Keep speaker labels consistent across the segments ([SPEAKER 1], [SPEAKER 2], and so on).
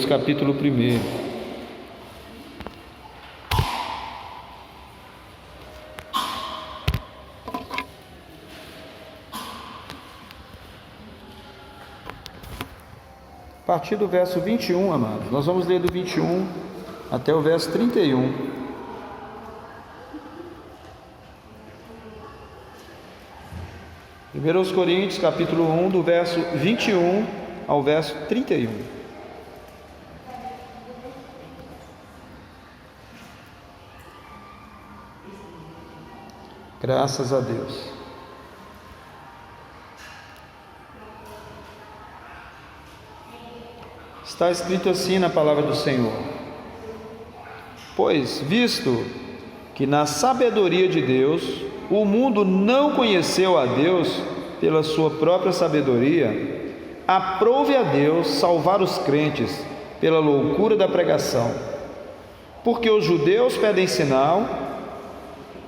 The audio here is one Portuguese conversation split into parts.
[SPEAKER 1] Coríntios, capítulo 1. A partir do verso 21, amados, nós vamos ler do 21 até o verso 31. Primeiro Coríntios, capítulo 1, do verso 21 ao verso 31. Graças a Deus. Está escrito assim na palavra do Senhor: pois, visto que na sabedoria de Deus o mundo não conheceu a Deus pela sua própria sabedoria, aprove a Deus salvar os crentes pela loucura da pregação. Porque os judeus pedem sinal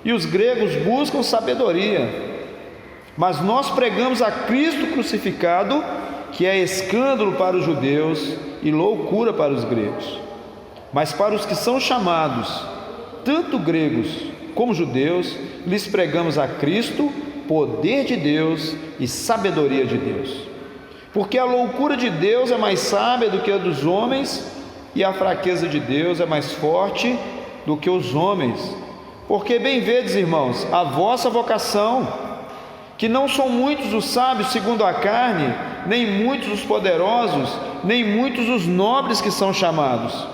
[SPEAKER 1] e os gregos buscam sabedoria, mas nós pregamos a Cristo crucificado, que é escândalo para os judeus e loucura para os gregos. Mas para os que são chamados, tanto gregos como judeus, lhes pregamos a Cristo, poder de Deus e sabedoria de Deus. Porque a loucura de Deus é mais sábia do que a dos homens, e a fraqueza de Deus é mais forte do que os homens. Porque bem vedes, irmãos, a vossa vocação, que não são muitos os sábios segundo a carne, nem muitos os poderosos, nem muitos os nobres que são chamados.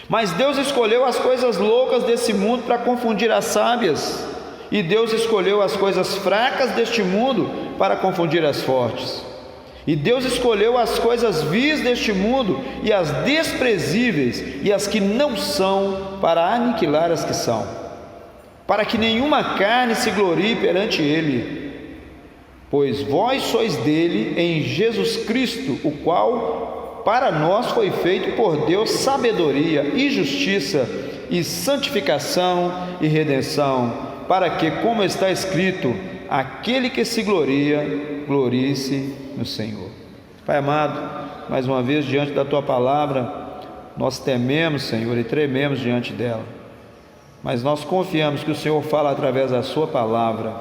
[SPEAKER 1] Mas Deus escolheu as coisas loucas desse mundo para confundir as sábias, e Deus escolheu as coisas fracas deste mundo para confundir as fortes. E Deus escolheu as coisas vis deste mundo e as desprezíveis e as que não são, para aniquilar as que são, para que nenhuma carne se glorie perante Ele. Pois vós sois dele em Jesus Cristo, o qual para nós foi feito por Deus sabedoria e justiça e santificação e redenção, para que, como está escrito, aquele que se gloria, glorie-se no Senhor. Pai amado, mais uma vez diante da Tua palavra, nós tememos, Senhor, e trememos diante dela, mas nós confiamos que o Senhor fala através da Sua palavra,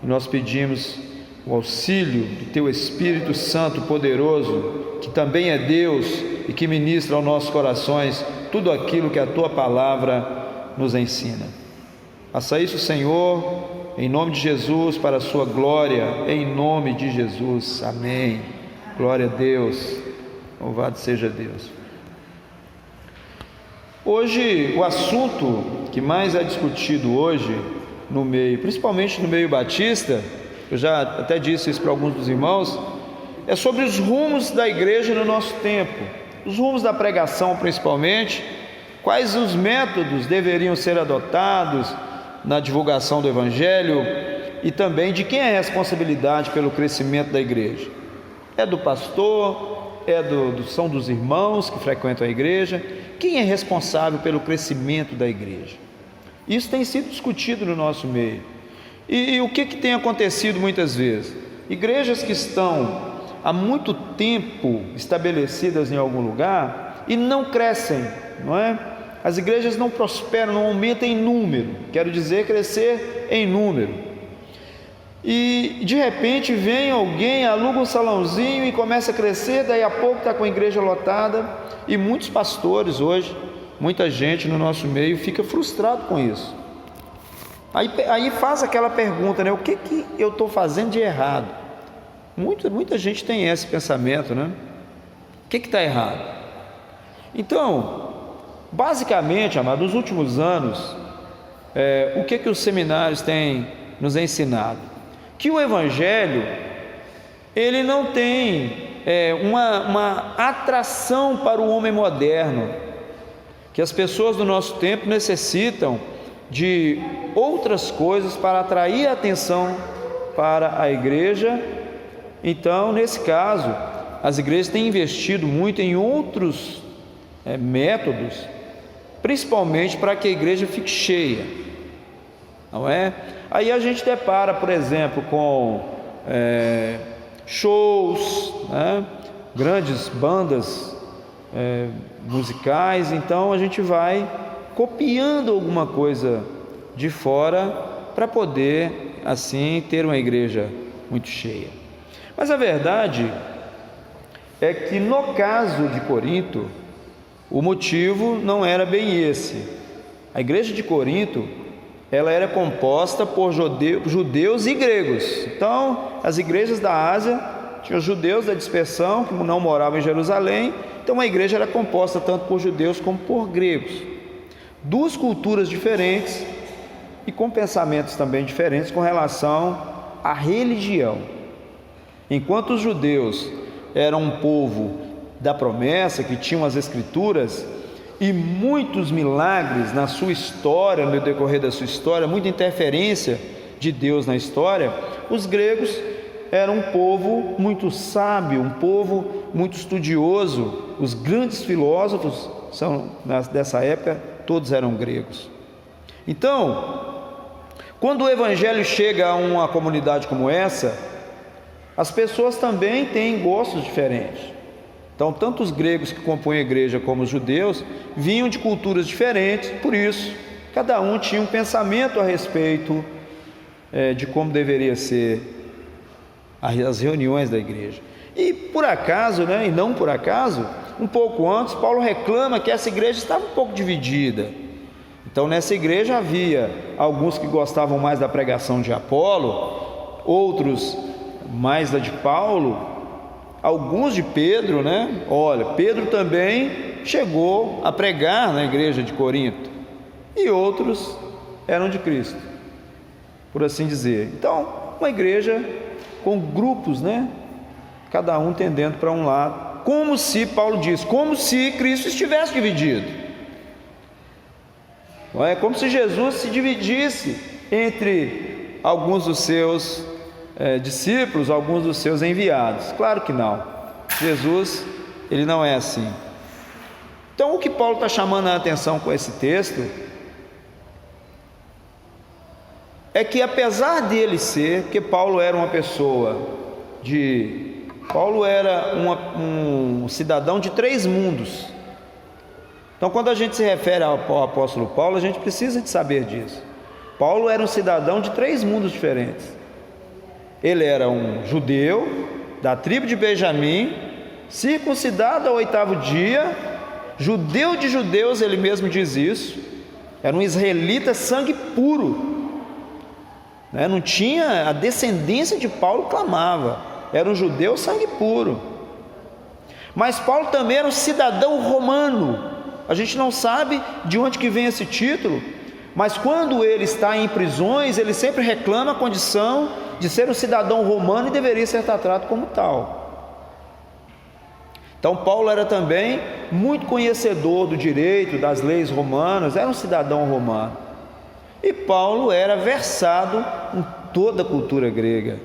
[SPEAKER 1] e nós pedimos o auxílio do Teu Espírito Santo poderoso, que também é Deus e que ministra aos nossos corações tudo aquilo que a Tua palavra nos ensina. Faça isso, Senhor, em nome de Jesus, para a Sua glória, em nome de Jesus, amém. Glória a Deus, louvado seja Deus. Hoje, o assunto que mais é discutido hoje no meio, principalmente no meio batista, eu já até disse isso para alguns dos irmãos, é sobre os rumos da igreja no nosso tempo, os rumos da pregação principalmente, quais os métodos deveriam ser adotados na divulgação do Evangelho e também de quem é a responsabilidade pelo crescimento da igreja. É do pastor, são dos irmãos que frequentam a igreja, quem é responsável pelo crescimento da igreja? Isso tem sido discutido no nosso meio. E o que tem acontecido muitas vezes? Igrejas que estão há muito tempo estabelecidas em algum lugar e não crescem, não é? As igrejas não prosperam, não aumentam em número, quero dizer, crescer em número. E de repente vem alguém, aluga um salãozinho e começa a crescer, daí a pouco está com a igreja lotada, e muitos pastores hoje, muita gente no nosso meio fica frustrado com isso. Aí faz aquela pergunta, né? O que eu estou fazendo de errado? Muita gente tem esse pensamento, né? O que está errado? Então, basicamente, amado, nos últimos anos, o que os seminários têm nos ensinado? Que o Evangelho, ele não tem uma atração para o homem moderno, que as pessoas do nosso tempo necessitam de outras coisas para atrair a atenção para a igreja. Então, nesse caso, as igrejas têm investido muito em outros métodos, principalmente para que a igreja fique cheia, não é? Aí a gente depara, por exemplo, com shows, né? Grandes bandas musicais, então a gente vai copiando alguma coisa de fora para poder assim ter uma igreja muito cheia. Mas a verdade é que no caso de Corinto, o motivo não era bem esse. A igreja de Corinto, ela era composta por judeus e gregos. Então, as igrejas da Ásia tinham os judeus da dispersão, que não moravam em Jerusalém. Então, a igreja era composta tanto por judeus como por gregos. Duas culturas diferentes e com pensamentos também diferentes com relação à religião. Enquanto os judeus eram um povo da promessa, que tinham as escrituras e muitos milagres na sua história, no decorrer da sua história, muita interferência de Deus na história, os gregos eram um povo muito sábio, um povo muito estudioso. Os grandes filósofos dessa época, todos eram gregos. Então, quando o evangelho chega a uma comunidade como essa, as pessoas também têm gostos diferentes. Então, tanto os gregos que compõem a igreja como os judeus vinham de culturas diferentes, por isso, cada um tinha um pensamento a respeito de como deveria ser as reuniões da igreja. E por acaso, e não por acaso, um pouco antes, Paulo reclama que essa igreja estava um pouco dividida. Então, nessa igreja havia alguns que gostavam mais da pregação de Apolo, outros mais da de Paulo, alguns de Pedro, Olha, Pedro também chegou a pregar na igreja de Corinto, e outros eram de Cristo, por assim dizer. Então, uma igreja com grupos, cada um tendendo para um lado, como se, Paulo diz, como se Cristo estivesse dividido. É como se Jesus se dividisse entre alguns dos seus discípulos, alguns dos seus enviados. Claro que não. Jesus, ele não é assim. Então, o que Paulo está chamando a atenção com esse texto é que, apesar dele ser, porque Paulo era uma pessoa Paulo era um cidadão de 3 mundos. Então, quando a gente se refere ao apóstolo Paulo, a gente precisa de saber disso. Paulo era um cidadão de 3 mundos diferentes. Ele era um judeu da tribo de Benjamim, circuncidado ao 8º dia, judeu de judeus, ele mesmo diz isso. Era um israelita sangue puro. Não tinha a descendência de Paulo, clamava. Era um judeu sangue puro. Mas Paulo também era um cidadão romano. A gente não sabe de onde que vem esse título, mas quando ele está em prisões, ele sempre reclama a condição de ser um cidadão romano e deveria ser tratado como tal. Então, Paulo era também muito conhecedor do direito, das leis romanas, era um cidadão romano. E Paulo era versado em toda a cultura grega.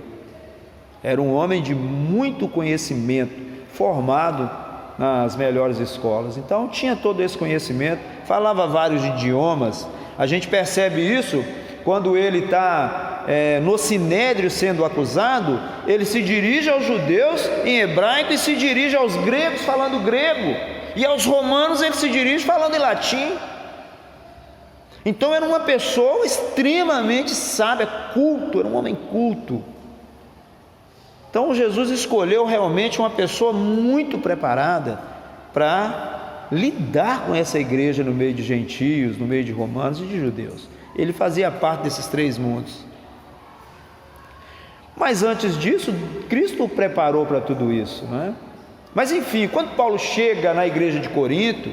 [SPEAKER 1] Era um homem de muito conhecimento, formado nas melhores escolas. Então tinha todo esse conhecimento, falava vários idiomas. A gente percebe isso quando ele está no sinédrio sendo acusado. Ele se dirige aos judeus em hebraico e se dirige aos gregos falando grego, e aos romanos ele se dirige falando em latim. Então era uma pessoa extremamente sábia, culto, era um homem culto. Então Jesus escolheu realmente uma pessoa muito preparada para lidar com essa igreja no meio de gentios, no meio de romanos e de judeus. Ele fazia parte desses 3 mundos. Mas antes disso, Cristo o preparou para tudo isso, Mas enfim, quando Paulo chega na igreja de Corinto,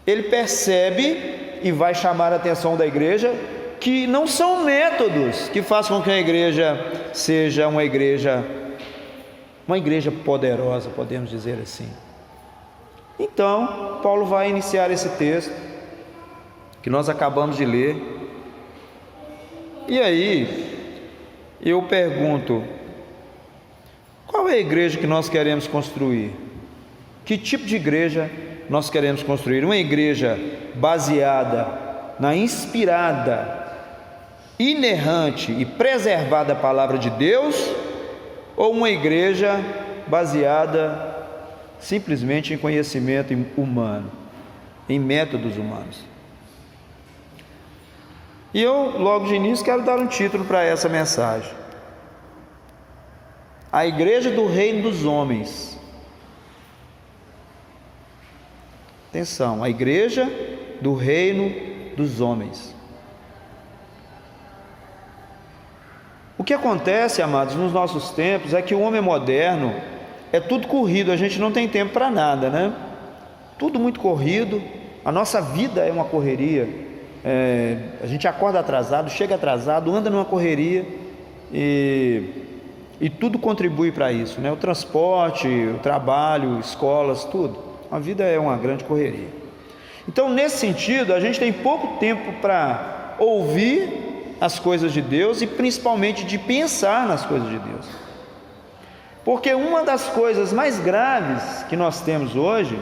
[SPEAKER 1] ele percebe e vai chamar a atenção da igreja que não são métodos que façam com que a igreja seja uma igreja poderosa, podemos dizer assim. Então, Paulo vai iniciar esse texto que nós acabamos de ler. E aí, eu pergunto: qual é a igreja que nós queremos construir? Que tipo de igreja nós queremos construir? Uma igreja baseada na inspirada, inerrante e preservada palavra de Deus, ou uma igreja baseada simplesmente em conhecimento humano, em métodos humanos. E eu, logo de início, quero dar um título para essa mensagem: a Igreja do Reino dos Homens. Atenção, a Igreja do Reino dos Homens. O que acontece, amados, nos nossos tempos é que o homem moderno é tudo corrido, a gente não tem tempo para nada, né? Tudo muito corrido, a nossa vida é uma correria, a gente acorda atrasado, chega atrasado, anda numa correria e tudo contribui para isso, né? O transporte, o trabalho, escolas, tudo. A vida é uma grande correria. Então, nesse sentido, a gente tem pouco tempo para ouvir as coisas de Deus e principalmente de pensar nas coisas de Deus. Porque uma das coisas mais graves que nós temos hoje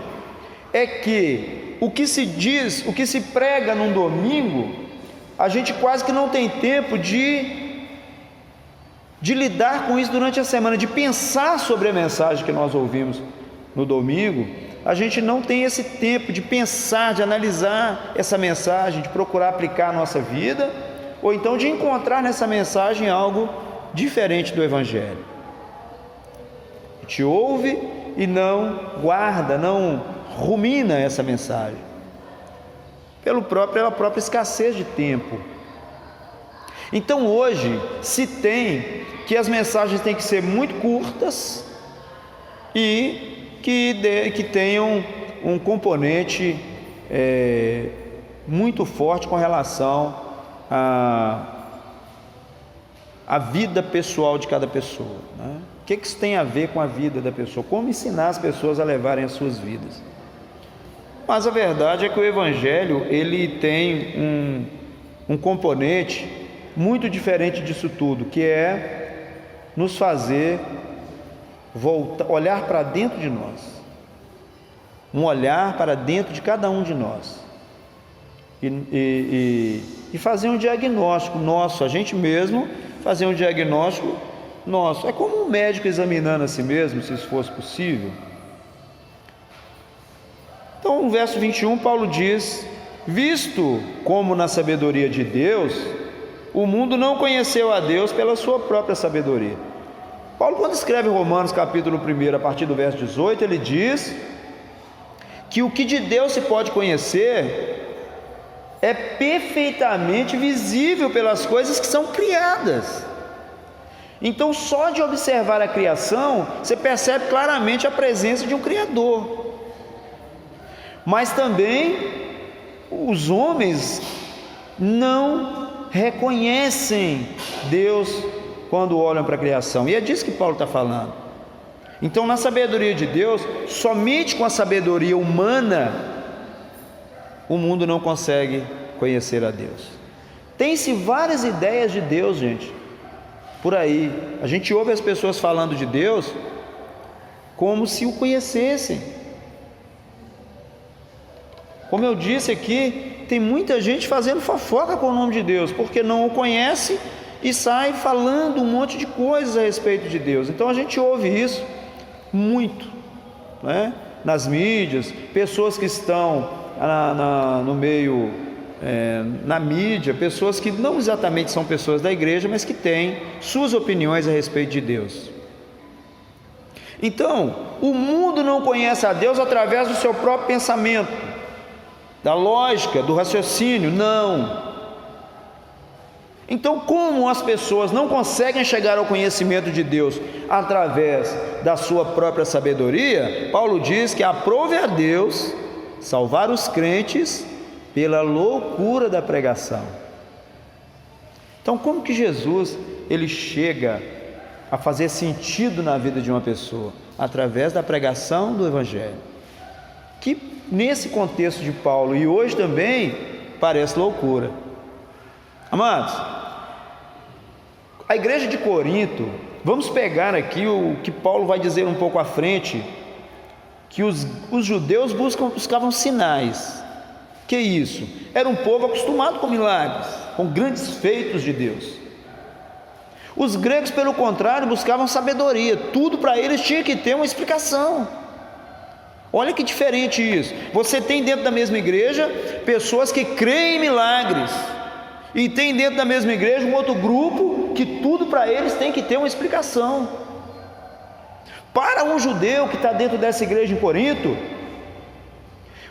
[SPEAKER 1] é que o que se diz, o que se prega num domingo, a gente quase que não tem tempo de lidar com isso durante a semana, de pensar sobre a mensagem que nós ouvimos no domingo. A gente não tem esse tempo de pensar, de analisar essa mensagem, de procurar aplicar a nossa vida, ou então de encontrar nessa mensagem algo diferente do Evangelho. A gente ouve e não guarda, não rumina essa mensagem, pela própria escassez de tempo. Então hoje se tem que as mensagens têm que ser muito curtas e que tenham um componente muito forte com relação à vida pessoal de cada pessoa, né? O que isso tem a ver com a vida da pessoa? Como ensinar as pessoas a levarem as suas vidas? Mas a verdade é que o Evangelho, ele tem um componente muito diferente disso tudo, que é nos fazer olhar para dentro de nós, um olhar para dentro de cada um de nós e fazer um diagnóstico nosso, a gente mesmo fazer um diagnóstico nosso. É como um médico examinando a si mesmo, se isso fosse possível. Então, no verso 21, Paulo diz: visto como na sabedoria de Deus, o mundo não conheceu a Deus pela sua própria sabedoria. Paulo, quando escreve Romanos capítulo 1, a partir do verso 18, ele diz que o que de Deus se pode conhecer é perfeitamente visível pelas coisas que são criadas. Então, só de observar a criação, você percebe claramente a presença de um Criador. Mas também os homens não reconhecem Deus quando olham para a criação, e é disso que Paulo está falando. Então, na sabedoria de Deus, somente com a sabedoria humana, o mundo não consegue conhecer a Deus. Tem-se várias ideias de Deus, gente, por aí. A gente ouve as pessoas falando de Deus como se o conhecessem. Como eu disse aqui, tem muita gente fazendo fofoca com o nome de Deus, porque não o conhece e sai falando um monte de coisas a respeito de Deus. Então a gente ouve isso muito, né? Nas mídias, pessoas que estão no meio, na mídia, pessoas que não exatamente são pessoas da igreja, mas que têm suas opiniões a respeito de Deus. Então, o mundo não conhece a Deus através do seu próprio pensamento, da lógica, do raciocínio, não. Então, como as pessoas não conseguem chegar ao conhecimento de Deus através da sua própria sabedoria, Paulo diz que aprove a Deus salvar os crentes pela loucura da pregação. Então, como que Jesus ele chega a fazer sentido na vida de uma pessoa? Através da pregação do Evangelho, que nesse contexto de Paulo e hoje também parece loucura. Amados, a igreja de Corinto, vamos pegar aqui o que Paulo vai dizer um pouco à frente, que os judeus buscavam sinais. Que isso? Era um povo acostumado com milagres, com grandes feitos de Deus. Os gregos, pelo contrário, buscavam sabedoria. Tudo para eles tinha que ter uma explicação. Olha que diferente isso. Você tem dentro da mesma igreja pessoas que creem em milagres, e tem dentro da mesma igreja um outro grupo que tudo para eles tem que ter uma explicação. Para um judeu que está dentro dessa igreja em Corinto,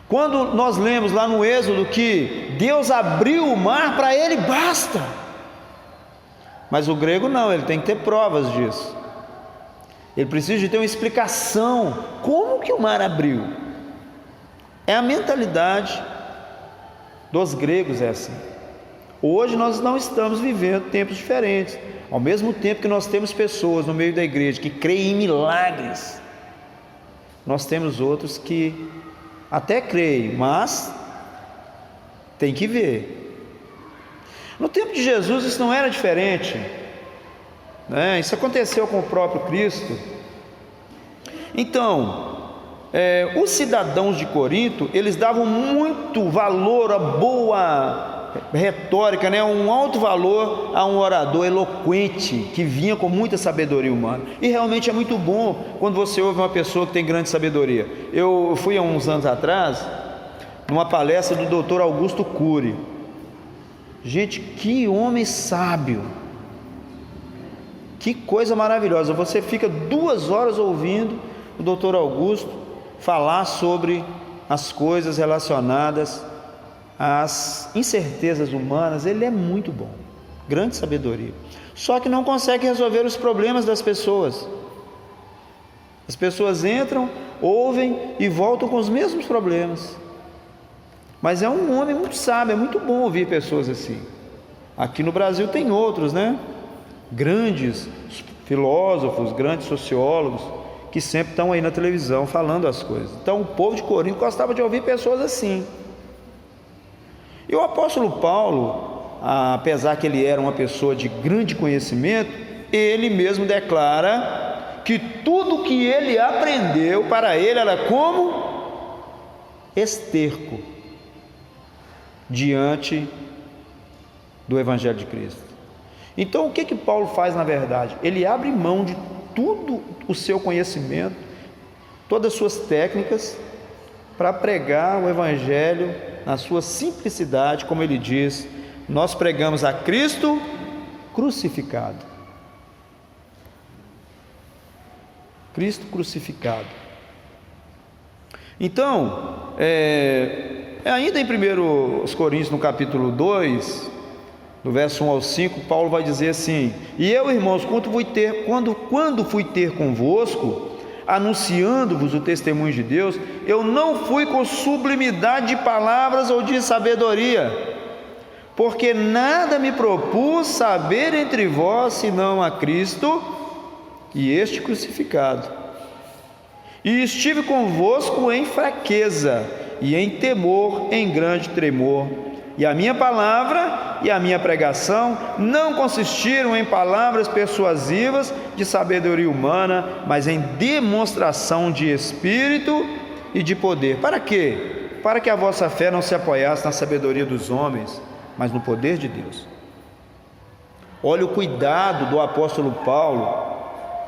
[SPEAKER 1] quando nós lemos lá no Êxodo que Deus abriu o mar, para ele basta. Mas o grego não, ele tem que ter provas disso. Ele precisa de ter uma explicação. Como que o mar abriu? É a mentalidade dos gregos, é assim. Hoje nós não estamos vivendo tempos diferentes. Ao mesmo tempo que nós temos pessoas no meio da igreja que creem em milagres, nós temos outros que até creem, mas tem que ver. No tempo de Jesus isso não era diferente, né? Isso aconteceu com o próprio Cristo. Então, os cidadãos de Corinto, eles davam muito valor à boa retórica, né? Um alto valor a um orador eloquente, que vinha com muita sabedoria humana. E realmente é muito bom quando você ouve uma pessoa que tem grande sabedoria. Eu fui há uns anos atrás numa palestra do Dr. Augusto Cury. Gente, que homem sábio, que coisa maravilhosa. Você fica 2 horas ouvindo o Dr. Augusto falar sobre as coisas relacionadas às incertezas humanas. Ele é muito bom, grande sabedoria, só que não consegue resolver os problemas das pessoas. As pessoas entram, ouvem e voltam com os mesmos problemas. Mas é um homem muito sábio, é muito bom ouvir pessoas assim. Aqui no Brasil tem outros, né? Grandes filósofos, grandes sociólogos, que sempre estão aí na televisão falando as coisas. Então o povo de Corinto gostava de ouvir pessoas assim. E o apóstolo Paulo, apesar que ele era uma pessoa de grande conhecimento, ele mesmo declara que tudo que ele aprendeu para ele era como esterco diante do Evangelho de Cristo. Então o que Paulo faz na verdade? Ele abre mão de tudo o seu conhecimento, todas as suas técnicas, para pregar o Evangelho na sua simplicidade, como ele diz: nós pregamos a Cristo crucificado. Cristo crucificado. Então, ainda em 1 Coríntios, no capítulo 2, do verso 1 ao 5, Paulo vai dizer assim: e eu, irmãos, quando fui ter convosco, anunciando-vos o testemunho de Deus, eu não fui com sublimidade de palavras ou de sabedoria, porque nada me propus saber entre vós, senão a Cristo e este crucificado. E estive convosco em fraqueza, e em temor, em grande tremor. E a minha palavra e a minha pregação não consistiram em palavras persuasivas de sabedoria humana, mas em demonstração de espírito e de poder. Para quê? Para que a vossa fé não se apoiasse na sabedoria dos homens, mas no poder de Deus. Olha o cuidado do apóstolo Paulo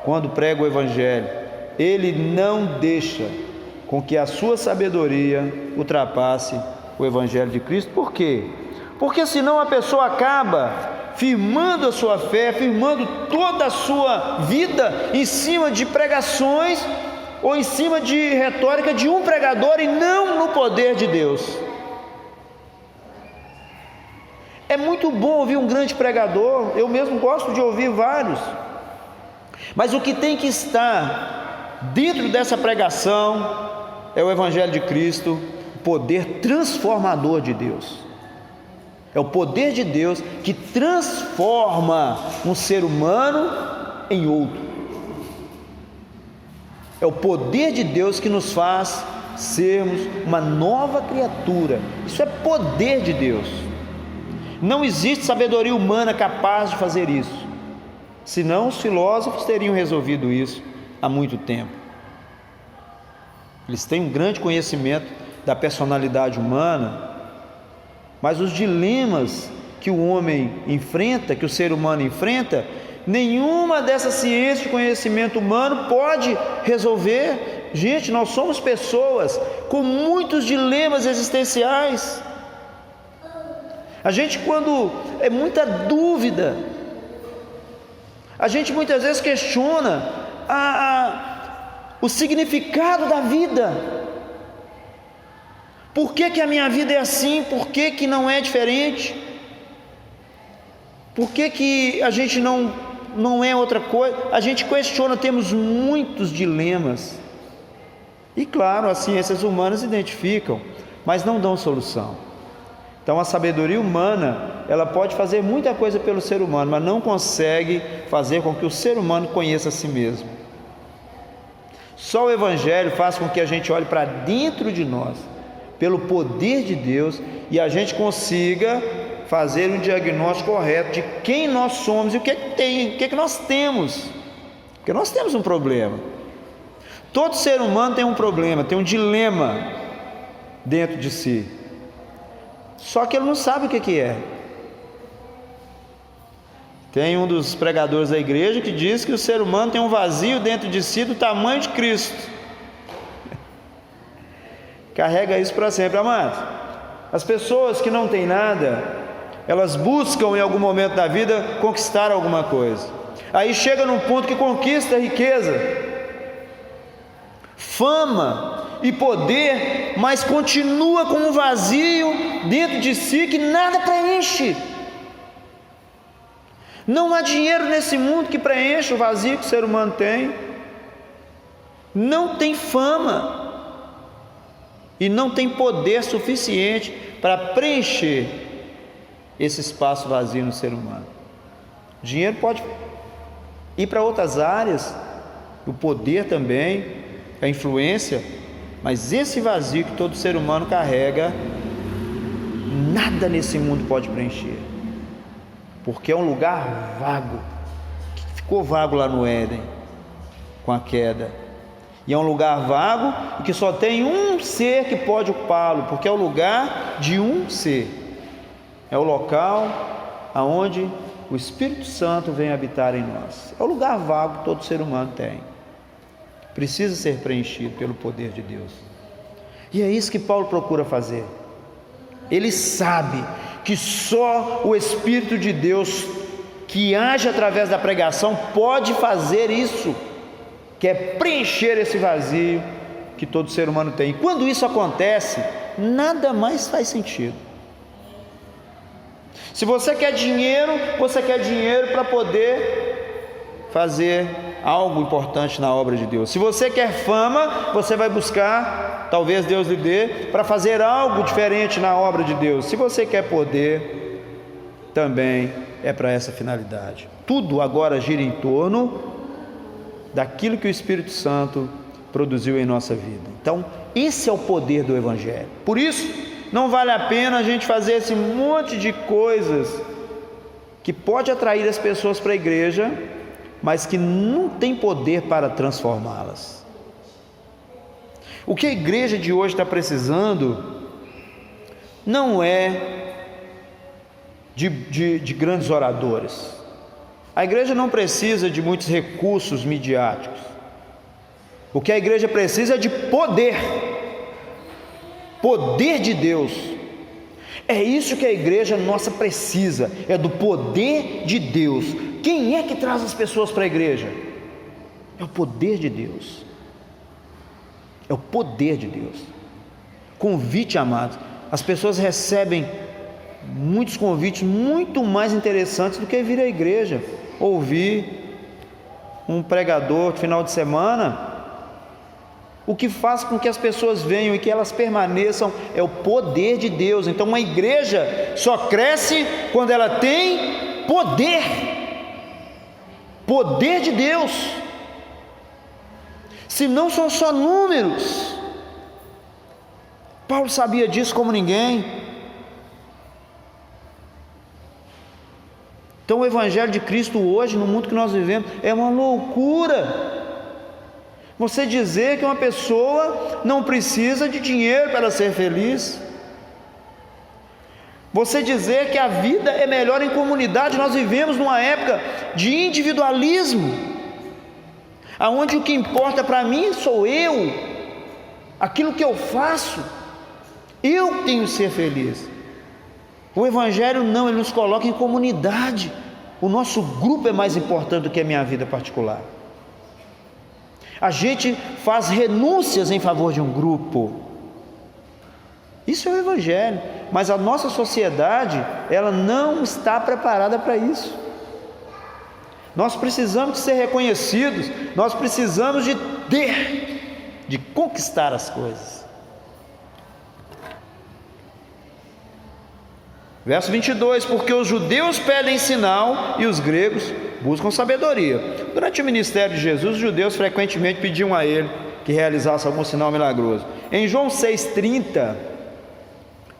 [SPEAKER 1] quando prega o Evangelho. Ele não deixa com que a sua sabedoria ultrapasse o Evangelho de Cristo. Por quê? Porque senão a pessoa acaba firmando a sua fé, firmando toda a sua vida em cima de pregações ou em cima de retórica de um pregador e não no poder de Deus. É muito bom ouvir um grande pregador, eu mesmo gosto de ouvir vários, mas o que tem que estar dentro dessa pregação é o Evangelho de Cristo, o poder transformador de Deus. É o poder de Deus que transforma um ser humano em outro. É o poder de Deus que nos faz sermos uma nova criatura. Isso é poder de Deus. Não existe sabedoria humana capaz de fazer isso. Senão os filósofos teriam resolvido isso há muito tempo. Eles têm um grande conhecimento da personalidade humana, mas os dilemas que o homem enfrenta, que o ser humano enfrenta, nenhuma dessas ciências de conhecimento humano pode resolver, Gente, nós somos pessoas com muitos dilemas existenciais. A gente, quando é muita dúvida, a gente muitas vezes questiona o significado da vida. Por que a minha vida é assim? Por que não é diferente? Por que a gente não é outra coisa? A gente questiona, temos muitos dilemas. E claro, as ciências humanas identificam, mas não dão solução. Então a sabedoria humana, ela pode fazer muita coisa pelo ser humano, mas não consegue fazer com que o ser humano conheça a si mesmo. Só o Evangelho faz com que a gente olhe para dentro de nós, pelo poder de Deus, e a gente consiga fazer um diagnóstico correto de quem nós somos e o que nós temos. Porque nós temos um problema. Todo ser humano tem um problema, tem um dilema dentro de si. Só que ele não sabe o que é. Tem um dos pregadores da igreja que diz que o ser humano tem um vazio dentro de si do tamanho de Cristo. Carrega isso para sempre, amados. As pessoas que não têm nada, elas buscam em algum momento da vida conquistar alguma coisa. Aí chega num ponto que conquista a riqueza, fama e poder, mas continua com um vazio dentro de si que nada preenche. Não há dinheiro nesse mundo que preencha o vazio que o ser humano tem. Não tem fama e não tem poder suficiente para preencher esse espaço vazio no ser humano. O dinheiro pode ir para outras áreas, o poder também, a influência, mas esse vazio que todo ser humano carrega, nada nesse mundo pode preencher, porque é um lugar vago, que ficou vago lá no Éden, com a queda, e é um lugar vago e que só tem um ser que pode ocupá-lo, porque é o lugar de um ser, é o local aonde o Espírito Santo vem habitar em nós. É o lugar vago que todo ser humano tem, precisa ser preenchido pelo poder de Deus, e é isso que Paulo procura fazer. Ele sabe que só o Espírito de Deus, que age através da pregação, pode fazer isso, que é preencher esse vazio que todo ser humano tem. E quando isso acontece, nada mais faz sentido. Se você quer dinheiro para poder fazer algo importante na obra de Deus. Se você quer fama, você vai buscar, talvez Deus lhe dê, para fazer algo diferente na obra de Deus. Se você quer poder, também é para essa finalidade. Tudo agora gira em torno daquilo que o Espírito Santo produziu em nossa vida. Então, esse é o poder do Evangelho. Por isso, não vale a pena a gente fazer esse monte de coisas que pode atrair as pessoas para a igreja, mas que não tem poder para transformá-las. O que a igreja de hoje está precisando não é de grandes oradores. A igreja não precisa de muitos recursos midiáticos. O que a igreja precisa é de poder de Deus. É isso que a igreja nossa precisa, é do poder de Deus. Quem é que traz as pessoas para a igreja? É o poder de Deus. É o poder de Deus. Convite, amados. As pessoas recebem muitos convites muito mais interessantes do que vir à igreja, ouvir um pregador de final de semana. O que faz com que as pessoas venham e que elas permaneçam é o poder de Deus. Então uma igreja só cresce quando ela tem poder de Deus. Se não, são só números. Paulo sabia disso como ninguém. Então o Evangelho de Cristo hoje, no mundo que nós vivemos, é uma loucura. Você dizer que uma pessoa não precisa de dinheiro para ser feliz, você dizer que a vida é melhor em comunidade. Nós vivemos numa época de individualismo. aonde o que importa para mim sou eu, aquilo que eu faço, eu tenho que ser feliz. O Evangelho não, ele nos coloca em comunidade. O nosso grupo é mais importante do que a minha vida particular. A gente faz renúncias em favor de um grupo. Isso é o Evangelho, mas a nossa sociedade, ela não está preparada para isso. Nós precisamos de ser reconhecidos, nós precisamos de conquistar as coisas. Verso 22, porque os judeus pedem sinal e os gregos buscam sabedoria. Durante o ministério de Jesus, os judeus frequentemente pediam a ele que realizasse algum sinal milagroso. Em João 6,30,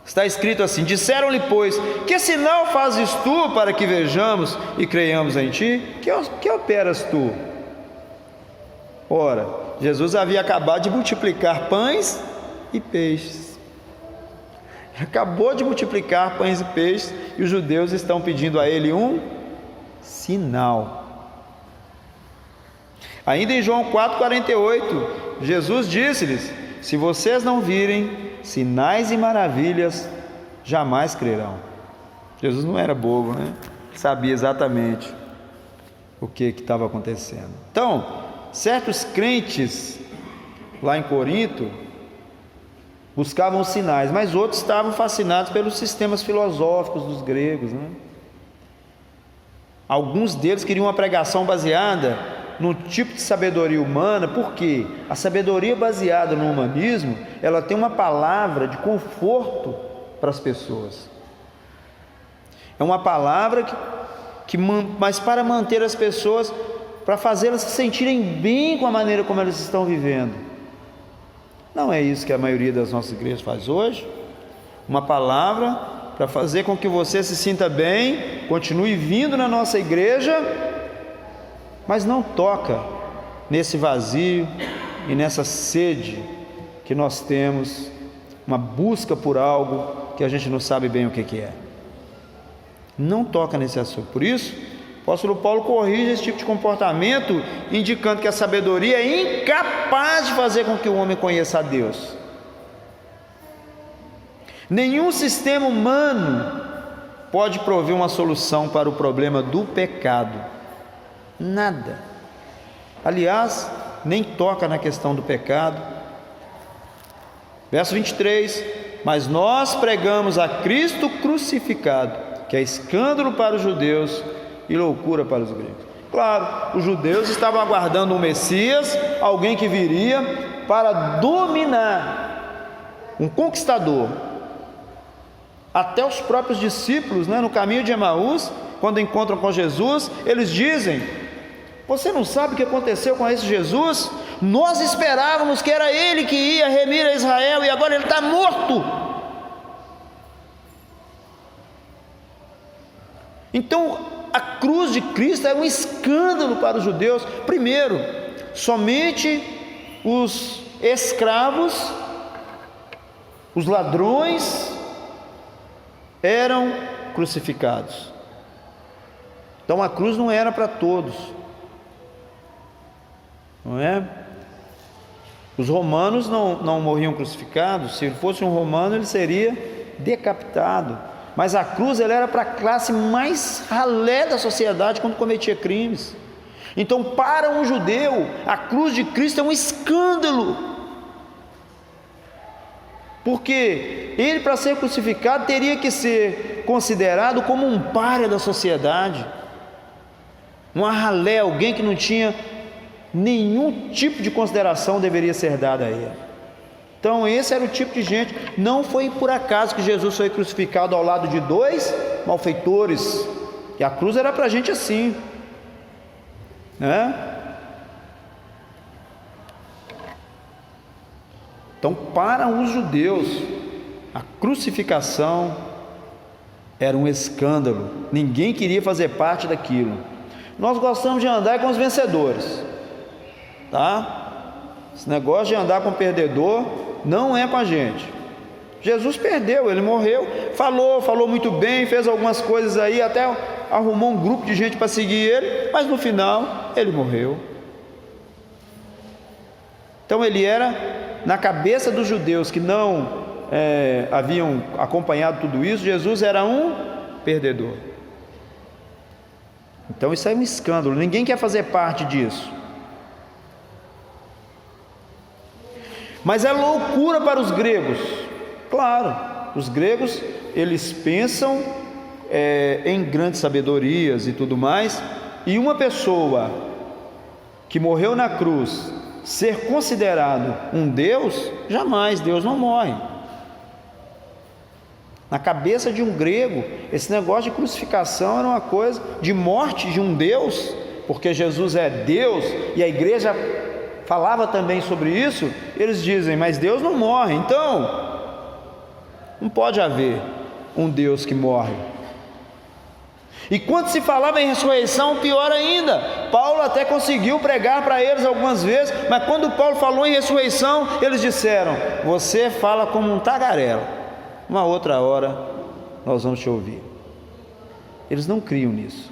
[SPEAKER 1] está escrito assim: disseram-lhe, pois, que sinal fazes tu para que vejamos e creiamos em ti? Que operas tu? Ora, Jesus havia acabado de multiplicar pães e peixes. Acabou de multiplicar pães e peixes, e os judeus estão pedindo a ele um sinal. Ainda em João 4,48, Jesus disse-lhes: se vocês não virem sinais e maravilhas, jamais crerão. Jesus não era bobo, né? Sabia exatamente o que estava acontecendo. Então, certos crentes lá em Corinto buscavam sinais, mas outros estavam fascinados pelos sistemas filosóficos dos gregos, né? Alguns deles queriam uma pregação baseada no tipo de sabedoria humana, porque a sabedoria baseada no humanismo, ela tem uma palavra de conforto para as pessoas. É uma palavra mas para manter as pessoas, para fazê-las se sentirem bem com a maneira como elas estão vivendo. Não é isso que a maioria das nossas igrejas faz hoje. Uma palavra para fazer com que você se sinta bem, continue vindo na nossa igreja, mas não toca nesse vazio e nessa sede que nós temos, uma busca por algo que a gente não sabe bem o que é. Não toca nesse assunto. Por isso, o apóstolo Paulo corrige esse tipo de comportamento, indicando que a sabedoria é incapaz de fazer com que o homem conheça a Deus. Nenhum sistema humano pode prover uma solução para o problema do pecado. Nada. Aliás, nem toca na questão do pecado. Verso 23, mas nós pregamos a Cristo crucificado, que é escândalo para os judeus e loucura para os gregos. Claro, os judeus estavam aguardando um Messias, alguém que viria para dominar, um conquistador. Até os próprios discípulos, no caminho de Emaús, quando encontram com Jesus, eles dizem: você não sabe o que aconteceu com esse Jesus? Nós esperávamos que era ele que ia remir a Israel, e agora ele está morto. Então, a cruz de Cristo era um escândalo para os judeus. Primeiro, somente os escravos, os ladrões, eram crucificados. Então a cruz não era para todos, não é? Os romanos não morriam crucificados. Se fosse um romano, ele seria decapitado. Mas a cruz, ela era para a classe mais ralé da sociedade quando cometia crimes. Então, para um judeu, a cruz de Cristo é um escândalo, porque ele, para ser crucificado, teria que ser considerado como um pária da sociedade, um ralé, alguém que não tinha nenhum tipo de consideração deveria ser dada a ele. Então esse era o tipo de gente. Não foi por acaso que Jesus foi crucificado ao lado de dois malfeitores, e a cruz era para gente assim, né? Então, para os judeus, a crucificação era um escândalo. Ninguém queria fazer parte daquilo. Nós gostamos de andar com os vencedores, tá? Esse negócio de andar com o perdedor não é com a gente. Jesus perdeu, ele morreu, falou muito bem, fez algumas coisas aí, até arrumou um grupo de gente para seguir ele, mas no final ele morreu. Então ele era, na cabeça dos judeus que não haviam acompanhado tudo isso, Jesus era um perdedor. Então isso é um escândalo, ninguém quer fazer parte disso. Mas é loucura para os gregos. Claro, os gregos, eles pensam em grandes sabedorias e tudo mais, e uma pessoa que morreu na cruz ser considerado um Deus, jamais, Deus não morre. Na cabeça de um grego, esse negócio de crucificação era uma coisa de morte de um Deus, porque Jesus é Deus, e a igreja falava também sobre isso. Eles dizem, mas Deus não morre, então não pode haver um Deus que morre. E quando se falava em ressurreição, pior ainda, Paulo até conseguiu pregar para eles algumas vezes, mas quando Paulo falou em ressurreição, eles disseram, você fala como um tagarela, uma outra hora nós vamos te ouvir. Eles não criam nisso.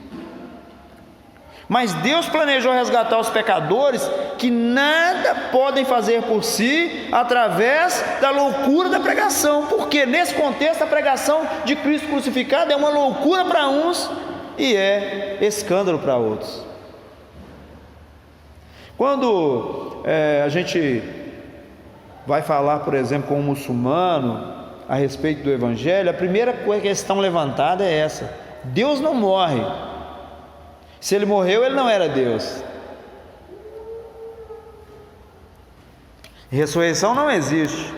[SPEAKER 1] Mas Deus planejou resgatar os pecadores que nada podem fazer por si através da loucura da pregação, porque nesse contexto a pregação de Cristo crucificado é uma loucura para uns e é escândalo para outros. Quando a gente vai falar, por exemplo, com um muçulmano a respeito do Evangelho, a primeira questão levantada é essa: Deus não morre. Se ele morreu, ele não era Deus. Ressurreição não existe.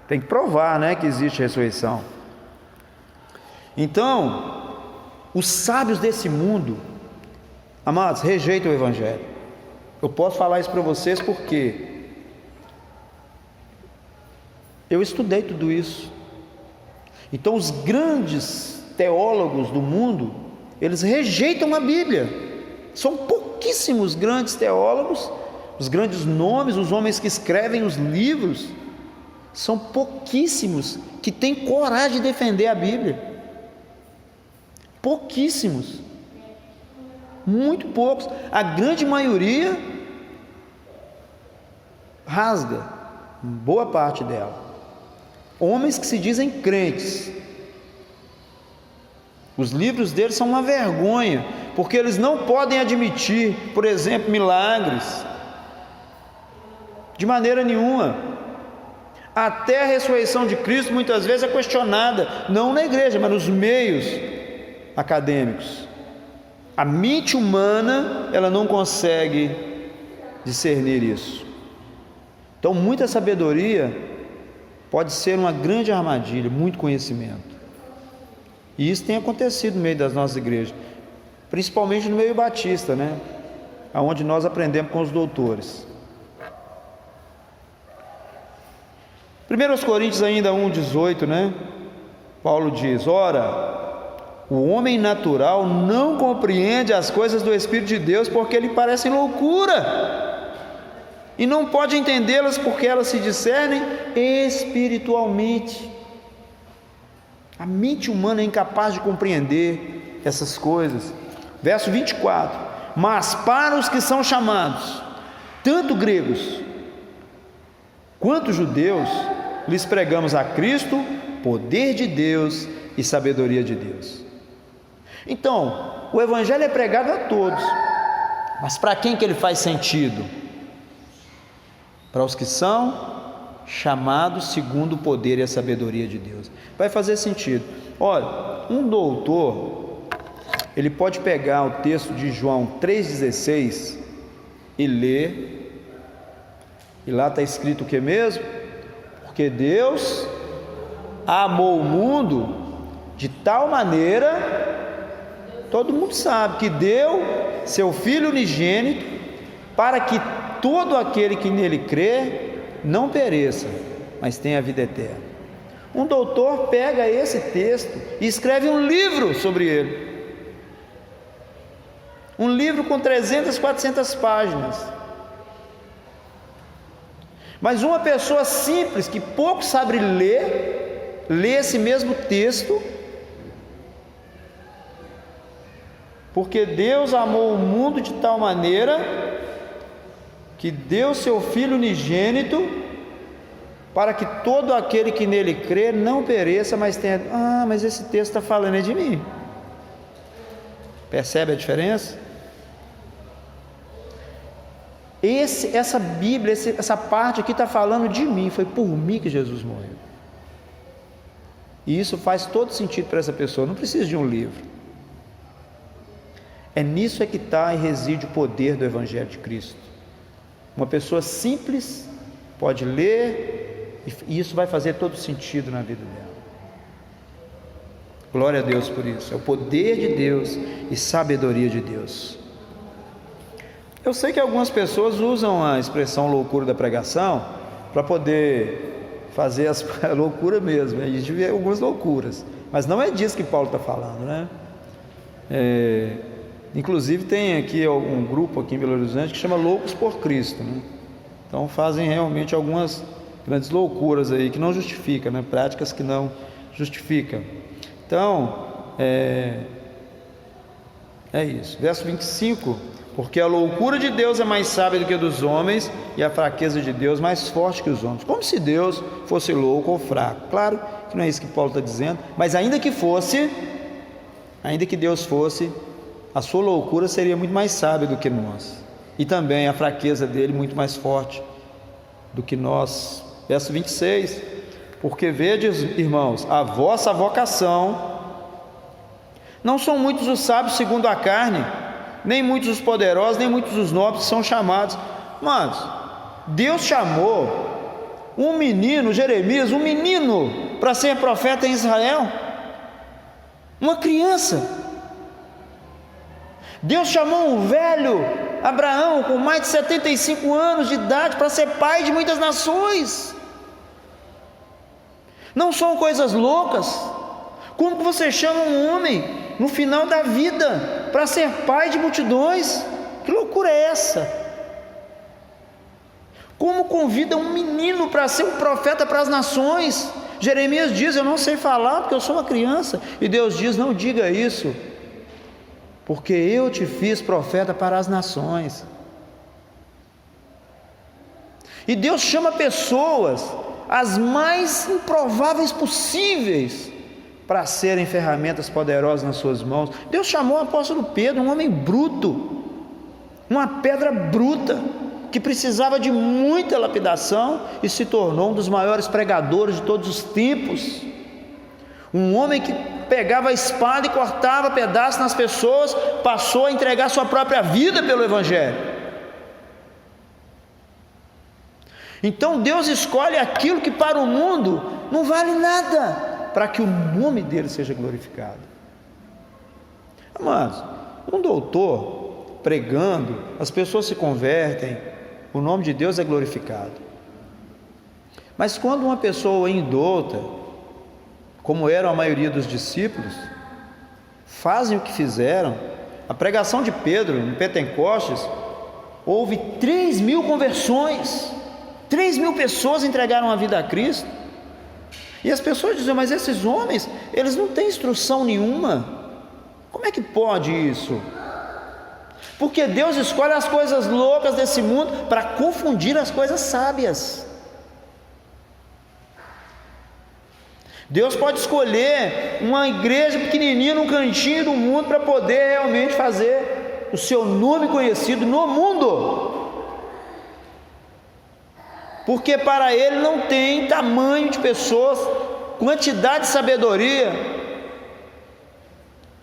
[SPEAKER 1] Tem que provar, né, que existe ressurreição. Então, os sábios desse mundo, amados, rejeitam o Evangelho. Eu posso falar isso para vocês porque eu estudei tudo isso. Então, os grandes teólogos do mundo, eles rejeitam a Bíblia. São pouquíssimos grandes teólogos, os grandes nomes, os homens que escrevem os livros, são pouquíssimos que têm coragem de defender a Bíblia. Pouquíssimos, muito poucos. A grande maioria rasga, boa parte dela. Homens que se dizem crentes, os livros deles são uma vergonha, porque eles não podem admitir, por exemplo, milagres, de maneira nenhuma. Até a ressurreição de Cristo muitas vezes é questionada, não na igreja, mas nos meios acadêmicos. A mente humana, ela não consegue discernir isso. Então, muita sabedoria pode ser uma grande armadilha, muito conhecimento. E isso tem acontecido no meio das nossas igrejas, principalmente no meio batista, né? Onde nós aprendemos com os doutores. 1 Coríntios ainda 1,18, né? Paulo diz, ora, o homem natural não compreende as coisas do Espírito de Deus porque lhe parecem loucura, e não pode entendê-las porque elas se discernem espiritualmente. A mente humana é incapaz de compreender essas coisas. Verso 24: mas para os que são chamados, tanto gregos quanto judeus, lhes pregamos a Cristo, poder de Deus e sabedoria de Deus. Então, o Evangelho é pregado a todos, mas para quem que ele faz sentido? Para os que são chamados segundo o poder e a sabedoria de Deus. Vai fazer sentido. Olha, um doutor, ele pode pegar o texto de João 3,16 e ler, e lá está escrito o que mesmo? Porque Deus amou o mundo de tal maneira, todo mundo sabe, que deu seu Filho unigênito, para que todo aquele que nele crê não pereça, mas tenha a vida eterna. Um doutor pega esse texto e escreve um livro sobre ele, um livro com 300, 400 páginas. Mas uma pessoa simples, que pouco sabe ler, lê esse mesmo texto, porque Deus amou o mundo de tal maneira que deu seu Filho unigênito, para que todo aquele que nele crê não pereça, mas tenha... mas esse texto está falando é de mim. Percebe a diferença? Essa Bíblia, essa parte aqui está falando de mim. Foi por mim que Jesus morreu. E isso faz todo sentido para essa pessoa. Não precisa de um livro. É nisso que está e reside o poder do Evangelho de Cristo. Uma pessoa simples pode ler e isso vai fazer todo sentido na vida dela. Glória a Deus por isso. É o poder de Deus e sabedoria de Deus. Eu sei que algumas pessoas usam a expressão loucura da pregação para poder fazer as loucuras mesmo. A gente vê algumas loucuras, mas não é disso que Paulo está falando, né? Inclusive tem aqui um grupo aqui em Belo Horizonte que chama Loucos por Cristo, né? Então fazem realmente algumas grandes loucuras aí que não justificam, né? Práticas que não justificam. Então é isso. Verso 25: porque a loucura de Deus é mais sábia do que a dos homens, e a fraqueza de Deus mais forte que os homens. Como se Deus fosse louco ou fraco. Claro que não é isso que Paulo está dizendo, mas ainda que Deus fosse, a sua loucura seria muito mais sábia do que nós, e também a fraqueza dele muito mais forte do que nós. Verso 26: porque vedes, irmãos, a vossa vocação, não são muitos os sábios segundo a carne, nem muitos os poderosos, nem muitos os nobres são chamados. Mas Deus chamou um menino, Jeremias, para ser profeta em Israel, uma criança. Deus chamou um velho, Abraão, com mais de 75 anos de idade, para ser pai de muitas nações. Não são coisas loucas. Como que você chama um homem no final da vida para ser pai de multidões? Que loucura é essa? Como convida um menino para ser um profeta para as nações? Jeremias diz: eu não sei falar porque eu sou uma criança. E Deus diz: não diga isso, porque eu te fiz profeta para as nações. E Deus chama pessoas, as mais improváveis possíveis, para serem ferramentas poderosas nas suas mãos. Deus chamou o apóstolo Pedro, um homem bruto, uma pedra bruta, que precisava de muita lapidação, e se tornou um dos maiores pregadores de todos os tempos. Um homem que pegava a espada e cortava pedaços nas pessoas, passou a entregar sua própria vida pelo Evangelho. Então Deus escolhe aquilo que para o mundo não vale nada, para que o nome dele seja glorificado. Amados, um doutor pregando, as pessoas se convertem, o nome de Deus é glorificado. Mas quando uma pessoa indouta, como era a maioria dos discípulos, fazem o que fizeram, a pregação de Pedro em Pentecostes, houve 3.000 conversões, 3.000 pessoas entregaram a vida a Cristo. E as pessoas diziam: mas esses homens, eles não têm instrução nenhuma, como é que pode isso? Porque Deus escolhe as coisas loucas desse mundo para confundir as coisas sábias. Deus pode escolher uma igreja pequenininha num cantinho do mundo para poder realmente fazer o seu nome conhecido no mundo, porque para Ele não tem tamanho de pessoas, quantidade de sabedoria.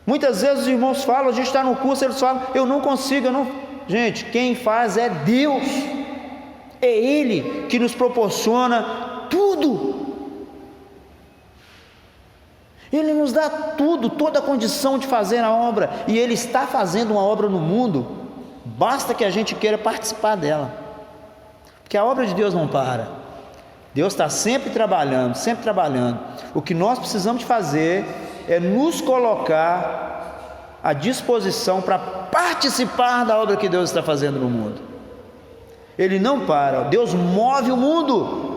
[SPEAKER 1] Muitas vezes os irmãos falam, a gente está no curso, eles falam: eu não consigo, eu não... Gente, quem faz é Deus, é Ele que nos proporciona tudo. Ele nos dá tudo, toda a condição de fazer a obra, e Ele está fazendo uma obra no mundo, basta que a gente queira participar dela, porque a obra de Deus não para. Deus está sempre trabalhando, sempre trabalhando. O que nós precisamos de fazer é nos colocar à disposição para participar da obra que Deus está fazendo no mundo. Ele não para, Deus move o mundo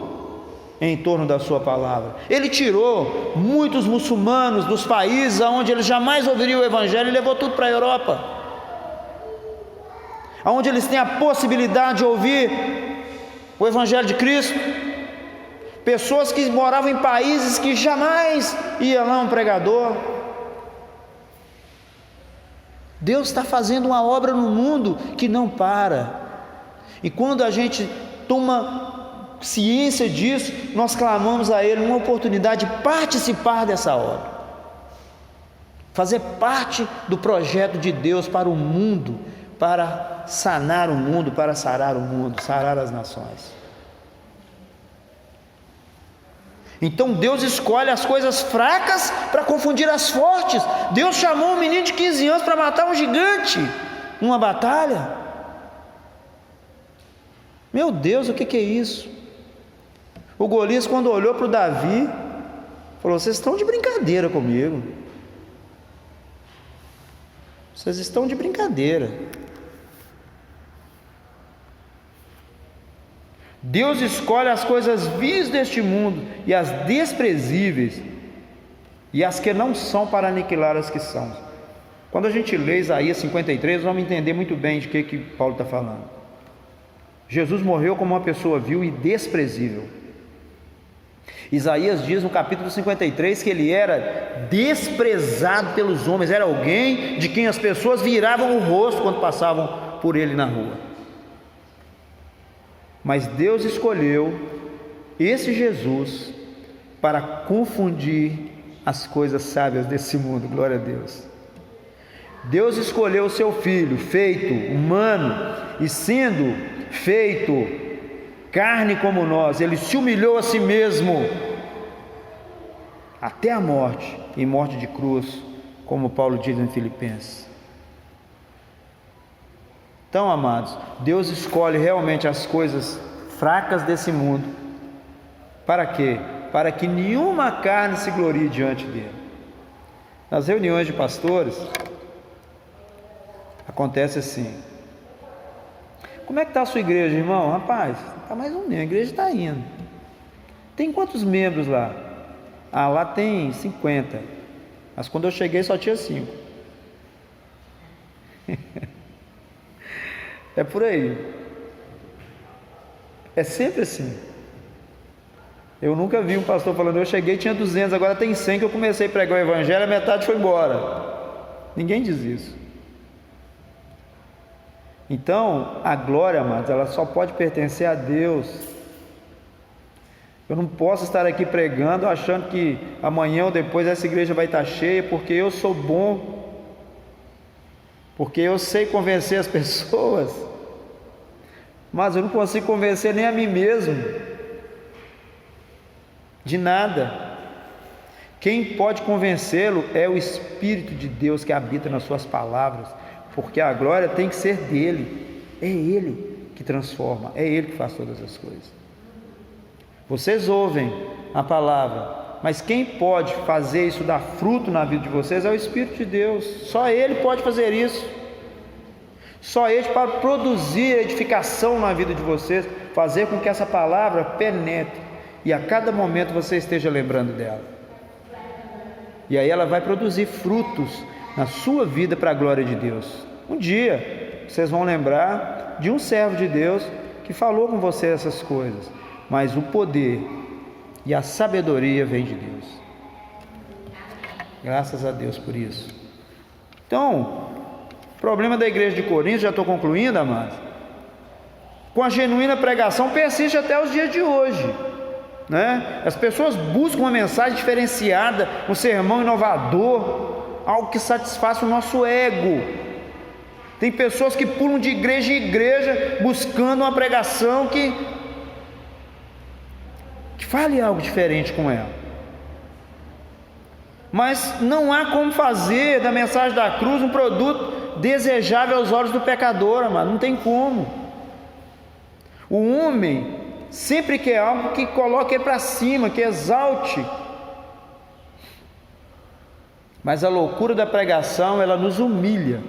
[SPEAKER 1] em torno da sua palavra. Ele tirou muitos muçulmanos dos países onde eles jamais ouviriam o Evangelho e levou tudo para a Europa. onde eles têm a possibilidade de ouvir o Evangelho de Cristo. Pessoas que moravam em países que jamais ia lá um pregador. Deus está fazendo uma obra no mundo que não para. E quando a gente toma ciência disso, nós clamamos a Ele uma oportunidade de participar dessa obra, fazer parte do projeto de Deus para o mundo, para sanar o mundo, para sarar o mundo, sarar as nações. Então Deus escolhe as coisas fracas para confundir as fortes. Deus chamou um menino de 15 anos para matar um gigante numa batalha. Meu Deus, o que é isso? O Golias, quando olhou para o Davi, falou: vocês estão de brincadeira comigo. Vocês estão de brincadeira. Deus escolhe as coisas vis deste mundo e as desprezíveis e as que não são para aniquilar as que são. Quando a gente lê Isaías 53, vamos entender muito bem de que Paulo está falando. Jesus morreu como uma pessoa vil e desprezível. Isaías diz no capítulo 53 que ele era desprezado pelos homens, era alguém de quem as pessoas viravam o rosto quando passavam por ele na rua. Mas Deus escolheu esse Jesus para confundir as coisas sábias desse mundo. Glória a Deus. Deus escolheu o seu Filho, feito humano e sendo feito carne como nós, ele se humilhou a si mesmo até a morte, e morte de cruz, como Paulo diz em Filipenses. Então, amados, Deus escolhe realmente as coisas fracas desse mundo. Para quê? Para que nenhuma carne se glorie diante dele. Nas reuniões de pastores, acontece assim: como é que está a sua igreja, irmão? Rapaz, está mais ou menos, a igreja está indo. Tem quantos membros lá? Ah, lá tem 50. Mas quando eu cheguei só tinha 5. É por aí. É sempre assim. Eu nunca vi um pastor falando: eu cheguei, tinha 200, agora tem 100 que eu comecei a pregar o evangelho, a metade foi embora. Ninguém diz isso. Então, a glória, amados, ela só pode pertencer a Deus. Eu não posso estar aqui pregando achando que amanhã ou depois essa igreja vai estar cheia, porque eu sou bom, porque eu sei convencer as pessoas, mas eu não consigo convencer nem a mim mesmo de nada. Quem pode convencê-lo é o Espírito de Deus que habita nas suas palavras, porque a glória tem que ser dele. É ele que transforma, é ele que faz todas as coisas. Vocês ouvem a palavra, mas quem pode fazer isso dar fruto na vida de vocês é o Espírito de Deus. Só ele pode fazer isso. Só ele para produzir edificação na vida de vocês, fazer com que essa palavra penetre e a cada momento você esteja lembrando dela. E aí ela vai produzir frutos na sua vida para a glória de Deus. Um dia vocês vão lembrar de um servo de Deus que falou com você essas coisas, mas o poder e a sabedoria vem de Deus. Graças a Deus por isso. Então, o problema da igreja de Corinto, já estou concluindo, amados, com a genuína pregação persiste até os dias de hoje, né? As pessoas buscam uma mensagem diferenciada, um sermão inovador, algo que satisfaça o nosso ego. Tem pessoas que pulam de igreja em igreja buscando uma pregação que fale algo diferente com ela. Mas não há como fazer da mensagem da cruz um produto desejável aos olhos do pecador, amado. Não tem como. O homem sempre quer algo que coloque ele para cima, que exalte. Mas a loucura da pregação, ela nos humilha,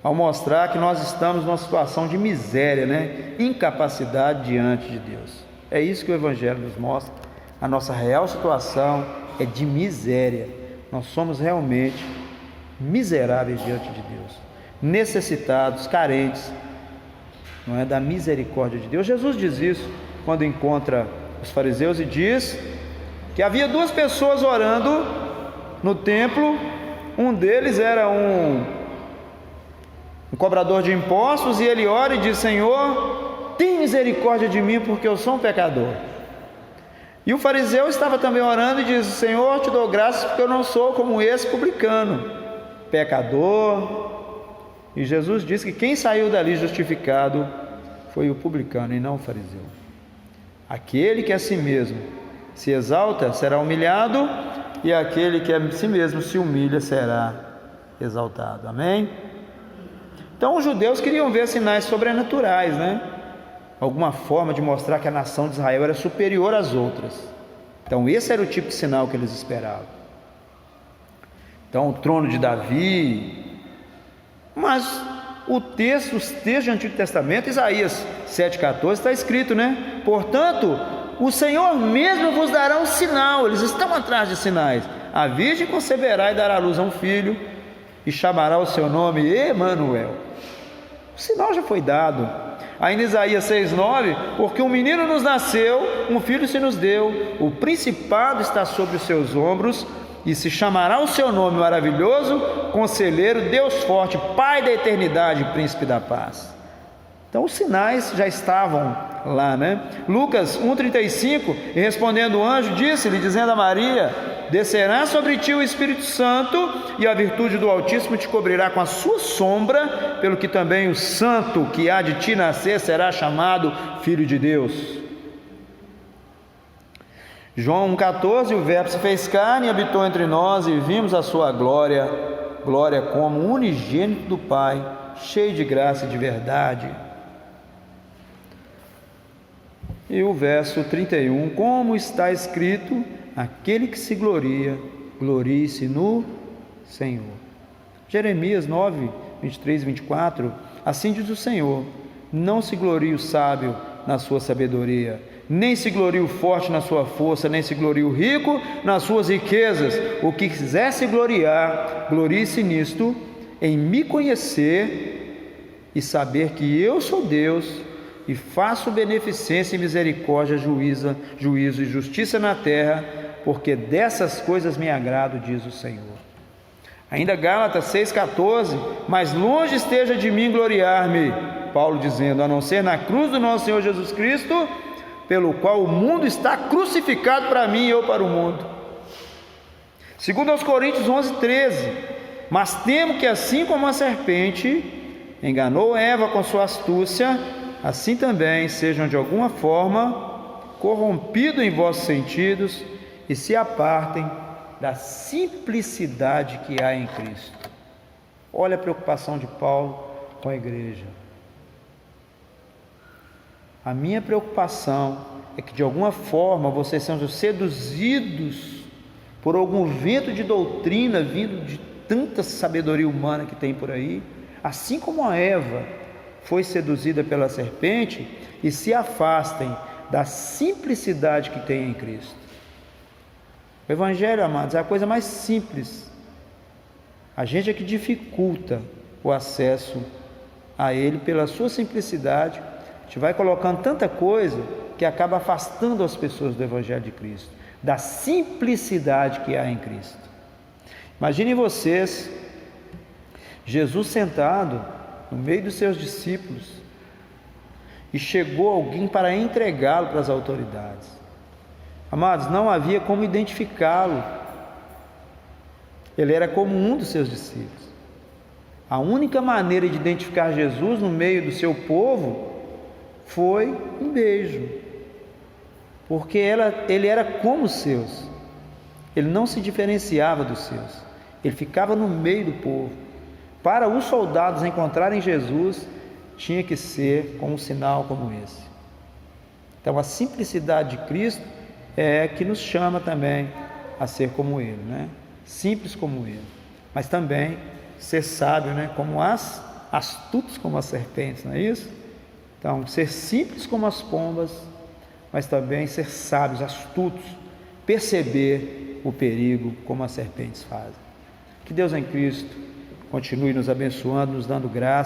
[SPEAKER 1] ao mostrar que nós estamos numa situação de miséria, né? Incapacidade diante de Deus. É isso que o Evangelho nos mostra. A nossa real situação é de miséria. Nós somos realmente miseráveis diante de Deus. necessitados, carentes, não é, da misericórdia de Deus. Jesus diz isso quando encontra os fariseus e diz que havia duas pessoas orando no templo. Um deles era um cobrador de impostos, e ele ora e diz: Senhor, tem misericórdia de mim, porque eu sou um pecador. E o fariseu estava também orando e diz: Senhor, te dou graças porque eu não sou como esse publicano, pecador. E Jesus diz que quem saiu dali justificado foi o publicano e não o fariseu. Aquele que a si mesmo se exalta será humilhado, e aquele que a si mesmo se humilha será exaltado. Amém? Então os judeus queriam ver sinais sobrenaturais, né? Alguma forma de mostrar que a nação de Israel era superior às outras. Então esse era o tipo de sinal que eles esperavam. Então o trono de Davi. Mas os textos do Antigo Testamento, Isaías 7,14, está escrito, né? Portanto, o Senhor mesmo vos dará um sinal. Eles estão atrás de sinais. A virgem conceberá e dará à luz a um filho, e chamará o seu nome Emanuel. O sinal já foi dado. Ainda Isaías 6,9: porque um menino nos nasceu, um filho se nos deu, o principado está sobre os seus ombros, e se chamará o seu nome maravilhoso, Conselheiro, Deus forte, Pai da eternidade, Príncipe da paz. Então os sinais já estavam lá, né? Lucas 1,35: e respondendo o anjo, disse-lhe, dizendo a Maria: descerá sobre ti o Espírito Santo, e a virtude do Altíssimo te cobrirá com a sua sombra, pelo que também o santo que há de ti nascer será chamado Filho de Deus. João 1,14: o Verbo se fez carne e habitou entre nós, e vimos a sua glória, glória como unigênito do Pai, cheio de graça e de verdade. E o verso 31: como está escrito, aquele que se gloria, glorie-se no Senhor. Jeremias 9, 23 e 24: assim diz o Senhor, não se glorie o sábio na sua sabedoria, nem se glorie o forte na sua força, nem se glorie o rico nas suas riquezas. O que quiser se gloriar, glorie-se nisto, em me conhecer e saber que eu sou Deus, e faço beneficência e misericórdia, juízo e justiça na terra, porque dessas coisas me agrado, diz o Senhor. Ainda Gálatas 6,14: mas longe esteja de mim gloriar-me, Paulo dizendo, a não ser na cruz do nosso Senhor Jesus Cristo, pelo qual o mundo está crucificado para mim e eu para o mundo. Segundo aos Coríntios 11,13: mas temo que assim como a serpente enganou Eva com sua astúcia, assim também sejam de alguma forma corrompidos em vossos sentidos e se apartem da simplicidade que há em Cristo. Olha a preocupação de Paulo com a igreja. A minha preocupação é que de alguma forma vocês sejam seduzidos por algum vento de doutrina vindo de tanta sabedoria humana que tem por aí, assim como a Eva foi seduzida pela serpente, e se afastem da simplicidade que tem em Cristo. O Evangelho, amados, é a coisa mais simples. A gente é que dificulta o acesso a Ele pela sua simplicidade. A gente vai colocando tanta coisa que acaba afastando as pessoas do Evangelho de Cristo, da simplicidade que há em Cristo. Imaginem vocês, Jesus sentado no meio dos seus discípulos, e chegou alguém para entregá-lo para as autoridades. Amados, não havia como identificá-lo. Ele era como um dos seus discípulos. A única maneira de identificar Jesus no meio do seu povo foi um beijo, porque ele era como os seus. Ele não se diferenciava dos seus. Ele ficava no meio do povo. Para os soldados encontrarem Jesus, tinha que ser com um sinal como esse. Então a simplicidade de Cristo é que nos chama também a ser como Ele, né? Simples como Ele, mas também ser sábio, né? Como astutos como as serpentes, não é isso? Então ser simples como as pombas, mas também ser sábios, astutos, perceber o perigo como as serpentes fazem. Que Deus em Cristo continue nos abençoando, nos dando graça.